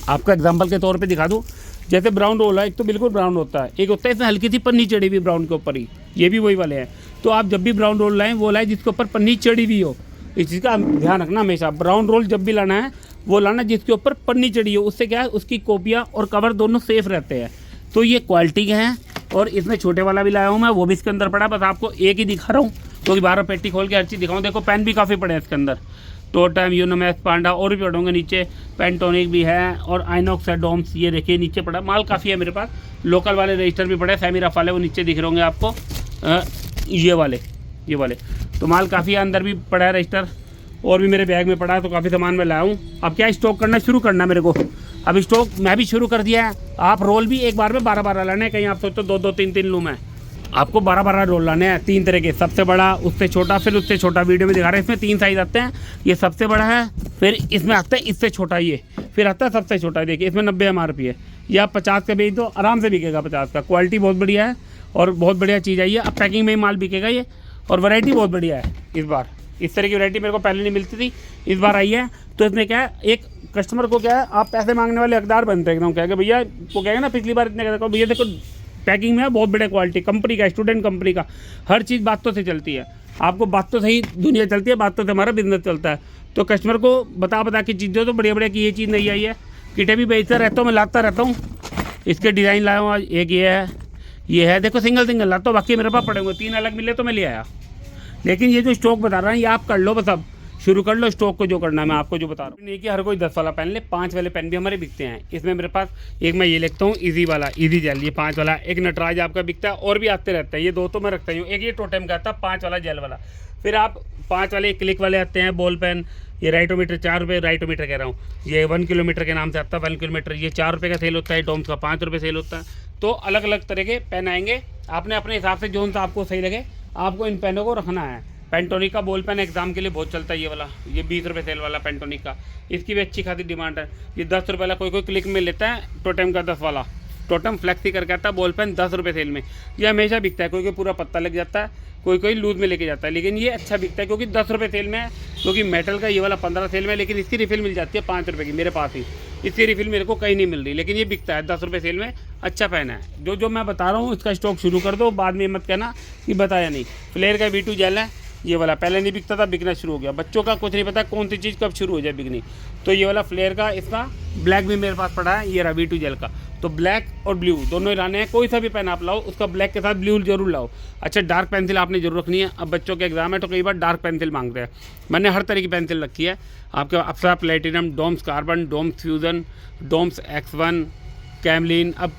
आपका एग्जांपल के तौर पे दिखा दूं। जैसे ब्राउन रोल है, एक तो बिल्कुल ब्राउन होता है, एक होता है इसमें हल्की सी पन्नी चढ़ी हुई ब्राउन के ऊपर ही। ये भी वही वाले हैं। तो आप जब भी ब्राउन रोल लाएँ, वो लाएँ जिसके ऊपर पन्नी चढ़ी हुई हो। इस चीज़ का ध्यान रखना हमेशा। ब्राउन रोल जब भी लाना है, वो लाना जिसके ऊपर पन्नी चढ़ी हो। उससे क्या है, उसकी कॉपियाँ और कवर दोनों सेफ रहते हैं। तो ये क्वालिटी के हैं। और इसमें छोटे वाला भी लाया हूँ मैं, वो भी इसके अंदर पड़ा है। बस आपको एक ही दिखा रहा हूँ, क्योंकि 12 पेटी खोल के हर चीज़ दिखाऊँ। देखो पेन भी काफ़ी पड़े हैं इसके अंदर, टोटम, यूनोमैक्स, पांडा, और भी पड़े होंगे नीचे। पेंटोनिक भी है, और आइनॉक्स है, डोम्स, ये देखिए नीचे पड़ा। माल काफ़ी है मेरे पास। लोकल वाले रजिस्टर भी पड़े, सेमी रफ वाले, वो नीचे दिख रहे होंगे आपको। ये वाले तो माल काफ़ी है। अंदर भी पड़ा है रजिस्टर, और भी मेरे बैग में पड़ा है। तो काफ़ी सामान मैं लाया हूँ। अब क्या स्टॉक करना शुरू करना है मेरे को। अब स्टॉक मैं भी शुरू कर दिया है। आप रोल भी एक बार में 12-12 लाने हैं। कहीं आप सोचते 2-2, 3-3 लूँ मैं, आपको 12-12 रोल लाने हैं। 3 तरह के, सबसे बड़ा, उससे छोटा, फिर उससे छोटा। वीडियो में दिखा रहे हैं। इसमें 3 साइज़ आते हैं। ये सबसे बड़ा है, फिर इसमें आता है इससे छोटा, ये फिर आता है सबसे छोटा। देखिए इसमें 90 MRP है। ये आप 50 का बेच दो, आराम से बिकेगा 50 का। क्वालिटी बहुत बढ़िया है और बहुत बढ़िया चीज़ आई है। अब पैकिंग में ही माल बिकेगा ये। और वैरायटी बहुत बढ़िया है इस बार। इस तरह की वैरायटी मेरे को पहले नहीं मिलती थी, इस बार आई है। तो इसमें क्या है, एक कस्टमर को क्या है, आप पैसे मांगने वाले हकदार बनते हैं एकदम। क्या कि भैया वो कहेगा ना, पिछली बार इतने का, भैया देखो पैकिंग में है, बहुत बढ़िया क्वालिटी, कंपनी का, स्टूडेंट कंपनी का। हर चीज़ बातों से चलती है। आपको बातों से ही दुनिया चलती है, बातों से हमारा बिजनेस चलता है। तो कस्टमर को बता के चीज़ दो तो बढ़िया बढ़िया कि ये चीज़ नहीं आई है। किटें भी बेचता रहता हूँ मैं, लाता रहता हूँ। इसके डिज़ाइन लाया हूँ आज। एक ये है, देखो सिंगल लाता हूँ। बाकी मेरे पास पड़े हुए 3 अलग मिले तो मैं ले आया। लेकिन ये जो स्टॉक बता रहा है, ये आप कर लो, बस अब शुरू कर लो स्टॉक को जो करना है। मैं आपको जो बता रहा हूँ, नहीं कि हर कोई 10 वाला पेन ले, 5 वाले पेन भी हमारे बिकते हैं। इसमें मेरे पास एक मैं ये लिखता हूँ ईजी वाला, ईजी जेल, ये 5 वाला। एक नटराज आपका बिकता है, और भी आते रहते हैं। ये 2 तो मैं रखता हूँ। एक ये टोटेम का आता है 5 वाला जेल वाला। फिर आप 5 वाले क्लिक वाले आते हैं, बॉल पेन। ये राइटोमीटर 4 रुपये, राइटोमीटर कह रहा हूँ, ये 1 किलोमीटर के नाम से आता है। 1 किलोमीटर ये 4 रुपये का सेल होता है। डोम्स का 5 रुपये सेल होता है। तो अलग अलग तरह के पेन आएंगे। आपने अपने हिसाब से जो सा आपको सही लगे, आपको इन पेनों को रखना है। पेंटोनिक का बॉल पेन एग्जाम के लिए बहुत चलता है ये वाला। ये 20 रुपये सेल वाला पेंटोनिक का, इसकी भी अच्छी खासी डिमांड है। ये 10 रुपये वाला कोई क्लिक में लेता है। टोटेम का 10 वाला, टोटेम फ्लेक्सी करके आता है बॉल पेन, 10 रुपये सेल में। ये हमेशा बिकता है। कोई पूरा पत्ता लग जाता है, कोई लूज में लेके जाता है। लेकिन ये अच्छा बिकता है क्योंकि 10 रुपये सेल में है। क्योंकि मेटल का ये वाला 15 सेल में है, लेकिन इसकी रिफिल मिल जाती है 5 रुपये की मेरे पास ही। इसकी रिफिल मेरे को कहीं नहीं मिल रही, लेकिन ये बिकता है 10 रुपये सेल में। अच्छा पेन है। जो मैं बता रहा हूँ इसका स्टॉक शुरू कर दो, बाद में मत कहना कि बताया नहीं। फ्लेयर का V2 जेल है, ये वाला पहले नहीं बिकता था, बिकना शुरू हो गया। बच्चों का कुछ नहीं पता कौन सी चीज़ कब शुरू हो जाए बिकनी। तो ये वाला फ्लेयर का, इसका ब्लैक भी मेरे पास पड़ा है। ये रहा V2 जेल का। तो ब्लैक और ब्लू दोनों ही लाने हैं। कोई सा भी पेन आप लाओ, उसका ब्लैक के साथ ब्लू जरूर लाओ। अच्छा, डार्क पेंसिल आपने जरूर रखनी है। अब बच्चों के एग्जाम है तो कई बार डार्क पेंसिल मांगते हैं। मैंने हर तरह की पेंसिल रखी है आपके। Apsara platinum, Doms carbon, Doms fusion, Doms X1, Camlin. अब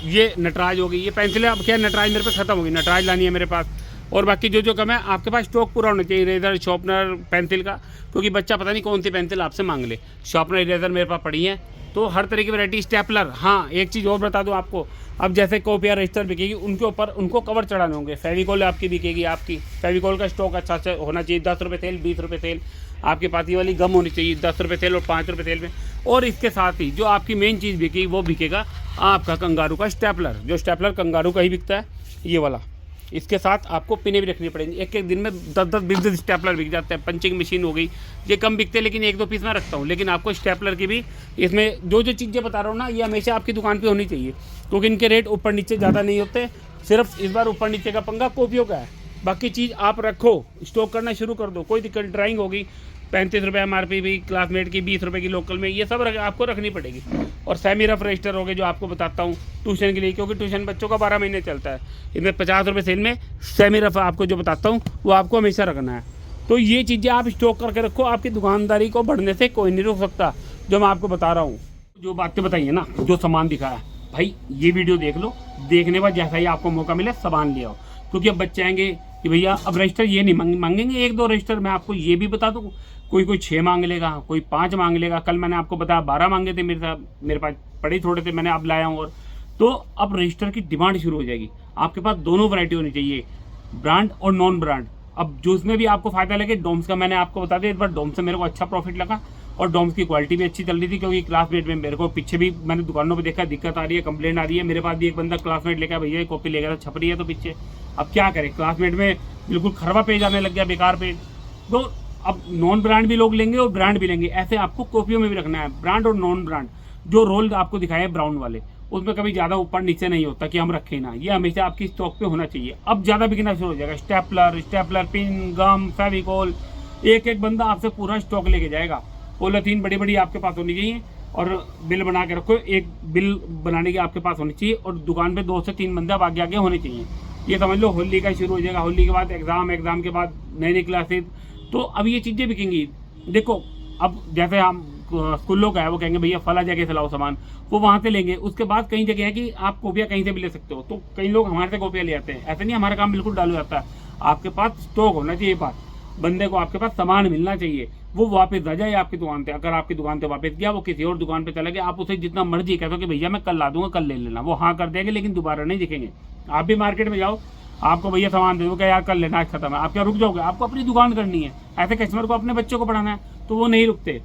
ये नटराज हो गई। ये पेंसिलें अब क्या, नटराज मेरे पे ख़त्म हो गई। नटराज लानी है मेरे पास। और बाकी जो कम है आपके पास स्टॉक पूरा होना चाहिए, इरेजर, शार्पनर, पेंसिल का, क्योंकि बच्चा पता नहीं कौन सी पेंसिल आपसे मांग ले। शार्पनर, इरेजर मेरे पास पड़ी है, तो हर तरह की वैरायटी। स्टेपलर, हाँ एक चीज़ और बता दूं आपको, अब जैसे कॉपियाँ रजिस्टर बिकेगी, उनके ऊपर उनको कवर चढ़ाने होंगे। फेविकॉल आपकी बिकेगी, आपकी फेविकॉल का स्टॉक अच्छा अच्छा होना चाहिए। 10 रुपये सेल, 20 रुपये सेल आपके पास। ये वाली गम होनी चाहिए 10 रुपये सेल और 5 रुपये सेल में। और इसके साथ ही जो आपकी मेन चीज़ बिकेगी वो बिकेगा आपका कंगारू का स्टेपलर। जो स्टेपलर कंगारू का ही बिकता है, ये वाला। इसके साथ आपको पिने भी रखनी पड़ेंगी। एक एक दिन में 10-10, 20-20 स्टेपलर बिक जाते हैं। पंचिंग मशीन हो गई, ये कम बिकते हैं, लेकिन 1-2 पीस मैं रखता हूँ। लेकिन आपको स्टेपलर की भी, इसमें जो चीज़ें बता रहा हूँ ना, ये हमेशा आपकी दुकान पे होनी चाहिए, क्योंकि इनके रेट ऊपर नीचे ज़्यादा नहीं होते। सिर्फ इस बार ऊपर नीचे का पंगा कॉपियों का है। बाकी चीज़ आप रखो, स्टॉक करना शुरू कर दो, कोई दिक्कत। ड्राइंग होगी 35 रुपये MRP भी, क्लासमेट की 20 रुपये की लोकल में, ये सब आपको रखनी पड़ेगी। और सेमी रफ रजिस्टर हो गए, जो आपको बताता हूँ ट्यूशन के लिए, क्योंकि ट्यूशन बच्चों का 12 महीने चलता है। इसमें 50 रुपये सेल में सेमी रफ आपको जो बताता हूँ वो आपको हमेशा रखना है। तो ये चीज़ें आप स्टॉक करके रखो, आपकी दुकानदारी को बढ़ने से कोई नहीं रोक सकता। जो मैं आपको बता रहा हूँ, जो बातें बताई है ना, जो सामान दिखाया, भाई ये वीडियो देख लो, देखने के बाद जैसा ही आपको मौका मिले सामान ले आओ। क्योंकि अब बच्चे आएंगे कि भैया अब रजिस्टर ये नहीं मांगेंगे 1-2 रजिस्टर। मैं आपको ये भी बता दूँ, कोई 6 मांग लेगा, कोई 5 मांग लेगा। कल मैंने आपको बताया 12 मांगे थे मेरे पास पड़े थोड़े थे, मैंने अब लाया हूँ। और तो अब रजिस्टर की डिमांड शुरू हो जाएगी। आपके पास दोनों वैरायटी होनी चाहिए, ब्रांड और नॉन ब्रांड। अब जो उसमें भी आपको फायदा लगे, डोम्स का मैंने आपको बता दिया। इस बार डोम्स से मेरे को अच्छा प्रॉफिट लगा, और डोम्स की क्वालिटी भी अच्छी चल रही थी। क्योंकि क्लासमेट में मेरे को पीछे भी मैंने दुकानों पे देखा, दिक्कत आ रही है, कंप्लेंट आ रही है। मेरे पास भी एक बंदा क्लासमेट लेकर, भैया कॉपी लेकर छप रही है तो पीछे। अब क्या करें, क्लासमेट में बिल्कुल खरवा पेज आने लग गया, बेकार पेज। तो अब नॉन ब्रांड भी लोग लेंगे और ब्रांड भी लेंगे। ऐसे आपको कॉपियों में भी रखना है, ब्रांड और नॉन ब्रांड। जो रोल आपको दिखाए ब्राउन वाले, उसमें कभी ज़्यादा ऊपर नीचे नहीं होता कि हम रखें ना, ये हमेशा आपकी स्टॉक पे होना चाहिए। अब ज़्यादा बिकना शुरू हो जाएगा। स्टेपलर, पिन, गम, फेविकॉल, एक बंदा आपसे पूरा स्टॉक लेके जाएगा। पॉलीथीन बड़ी बड़ी आपके पास होनी चाहिए, और बिल बना के रखो। एक बिल बनाने की आपके पास होनी चाहिए, और दुकान पे 2 से 3 बंदे अब आगे होने चाहिए। ये समझ लो होली का शुरू हो जाएगा, होली के बाद एग्ज़ाम के बाद नई क्लासेज। तो अब ये चीज़ें बिकेंगी। देखो अब जैसे हम स्कूलों का है, वो कहेंगे भैया फला जगह से लाओ सामान, वो वहाँ से लेंगे। उसके बाद कई जगह है कि आप कॉपियाँ कहीं से भी ले सकते हो, तो कई लोग हमारे से कॉपियाँ ले आते हैं। ऐसे नहीं, हमारा काम बिल्कुल डालू जाता है। आपके पास स्टॉक होना चाहिए, बात बंदे को आपके पास सामान मिलना चाहिए। वो वापस आ जाए आपकी दुकान पे। अगर आपकी दुकान पे वापस गया, वो किसी और दुकान पे चला गया, आप उसे जितना मर्जी कहते हो कि भैया मैं कल ला दूंगा, कल ले लेना, वो हाँ कर देंगे, लेकिन दोबारा नहीं दिखेंगे। आप भी मार्केट में जाओ, आपको भैया सामान दे दो, क्या यार कल लेना, आज खत्म है, आप क्या रुक जाओगे? आपको अपनी दुकान करनी है। ऐसे कस्टमर को अपने बच्चों को पढ़ाना है, तो वो नहीं रुकते।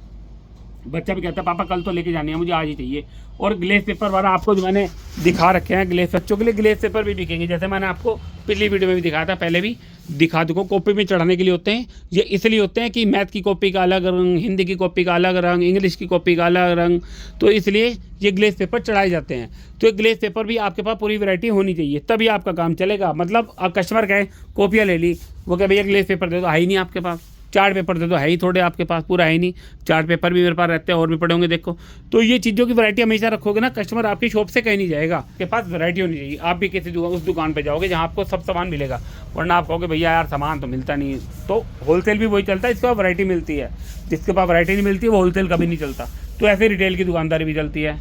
बच्चा भी कहता है पापा कल तो लेके जानी है, मुझे आज ही चाहिए। और ग्लेस पेपर वाला आपको जो मैंने दिखा रखे हैं, ग्लेस बच्चों के लिए ग्लेस पेपर भी बिकेंगे। जैसे मैंने आपको पिछली वीडियो में भी दिखाया था, पहले भी दिखा दूँ। कॉपी में चढ़ाने के लिए होते हैं। ये इसलिए होते हैं कि मैथ की कॉपी का अलग रंग, हिंदी की कॉपी का अलग रंग, इंग्लिश की कॉपी का अलग रंग, तो इसलिए ये ग्लेस पेपर चढ़ाए जाते हैं। तो ये ग्लेस पेपर भी आपके पास पूरी वैरायटी होनी चाहिए, तभी आपका काम चलेगा। मतलब अब कस्टमर कहे कॉपियाँ ले ली, वो कहे भैया ग्लेस पेपर दे दो, है ही नहीं आपके पास। चार्ट पेपर दे दो, है ही थोड़े आपके पास, पूरा है ही नहीं। चार्ट पेपर भी मेरे पास रहते हैं, और भी पड़े होंगे देखो। तो ये चीज़ों की वैरायटी हमेशा रखोगे ना, कस्टमर आपकी शॉप से कहीं नहीं जाएगा। आपके पास वैरायटी होनी चाहिए। आप भी किसी उस दुकान पे जाओगे जहाँ आपको सब सामान मिलेगा, वरना आप कहोगे भैया यार सामान तो मिलता नहीं। तो होलसेल भी वही चलता है, इसके पास वैरायटी मिलती है। जिसके पास वैरायटी नहीं मिलती वो होलसेल कभी नहीं चलता। तो ऐसे रिटेल की दुकानदारी भी चलती है।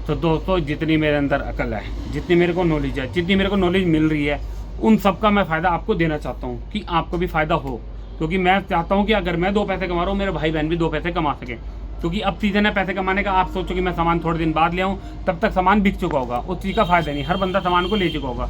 तो दोस्तों, जितनी मेरे अंदर अकल है, जितनी मेरे को नॉलेज है, जितनी मेरे को नॉलेज मिल रही है, उन सब का मैं फ़ायदा आपको देना चाहता हूँ कि आपको भी फ़ायदा हो। क्योंकि मैं चाहता हूँ कि अगर मैं 2 पैसे कमा रहा हूँ, मेरे भाई बहन भी 2 पैसे कमा सकें। क्योंकि अब सीजन है पैसे कमाने का। आप सोचो कि मैं सामान थोड़े दिन बाद ले आऊँ, तब तक सामान बिक चुका होगा, उस चीज़ का फ़ायदा नहीं। हर बंदा सामान को ले चुका होगा।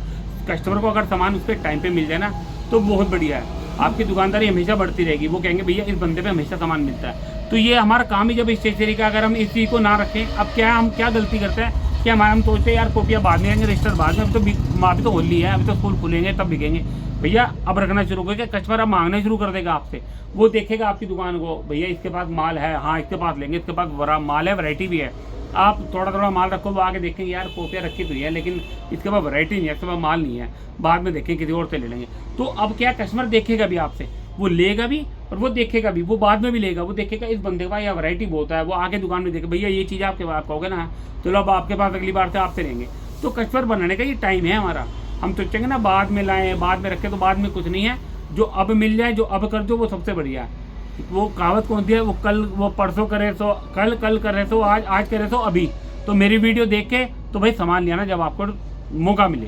कस्टमर को अगर सामान उस पर टाइम पे मिल जाए ना, तो बहुत बढ़िया है। आपकी दुकानदारी हमेशा बढ़ती रहेगी। वो कहेंगे भैया इस बंदे पे हमेशा सामान मिलता है। तो ये हमारा काम ही जब स्टेशनरी का, अगर हम इस चीज़ को ना रखें, अब क्या हम क्या गलती करते हैं कि हम सोचते हैं यार कॉपियाँ बाद में आएंगे, रजिस्टर बाद में, अभी तो होली है, अभी तो स्कूल खुलेंगे तब बिकेंगे। भैया अब रखना शुरू करके कस्टमर अब मांगना शुरू कर देगा आपसे। वो देखेगा आपकी दुकान को, भैया इसके पास माल है, हाँ इसके पास लेंगे, इसके पास बड़ा माल है, वैरायटी भी है। आप थोड़ा थोड़ा माल रखो, वो आगे देखेंगे यार कॉपियाँ रखी तो है, लेकिन इसके पास वैरायटी नहीं है, इसके पास माल नहीं है, बाद में देखेंगे किसी और से ले लेंगे। तो अब क्या, कस्टमर देखेगा भी आपसे, वो लेगा भी और वो देखेगा भी, वो बाद में भी लेगा। वो देखेगा इस बंदे के पास यह वैरायटी बहुत है, वो आगे दुकान में देखेगा भैया ये चीज़ आपके पास, कहोगे ना चलो अब आपके पास अगली बार से आपसे लेंगे। तो कस्टमर बनाने का ये टाइम है हमारा। हम सोचेंगे ना बाद में लाएं, बाद में रखें, तो बाद में कुछ नहीं है। जो अब मिल जाए, जो अब कर दो, वो सबसे बढ़िया है। वो कहावत कौन सी है, वो कल, वो परसों करे तो कल, कल करे तो आज, आज करे तो अभी। तो मेरी वीडियो देख के तो भाई सामान लिया ना जब आपको मौका मिले।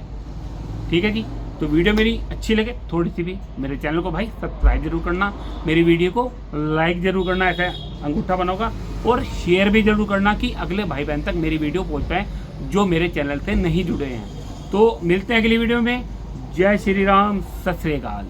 ठीक है जी। तो वीडियो मेरी अच्छी लगे थोड़ी सी भी, मेरे चैनल को भाई सब्सक्राइब जरूर करना, मेरी वीडियो को लाइक जरूर करना, ऐसा अंगूठा बनाओगा, और शेयर भी जरूर करना कि अगले भाई बहन तक मेरी वीडियो पहुंच पाए जो मेरे चैनल से नहीं जुड़े हैं। तो मिलते हैं अगली वीडियो में। जय श्री राम, सत श्री अकाल।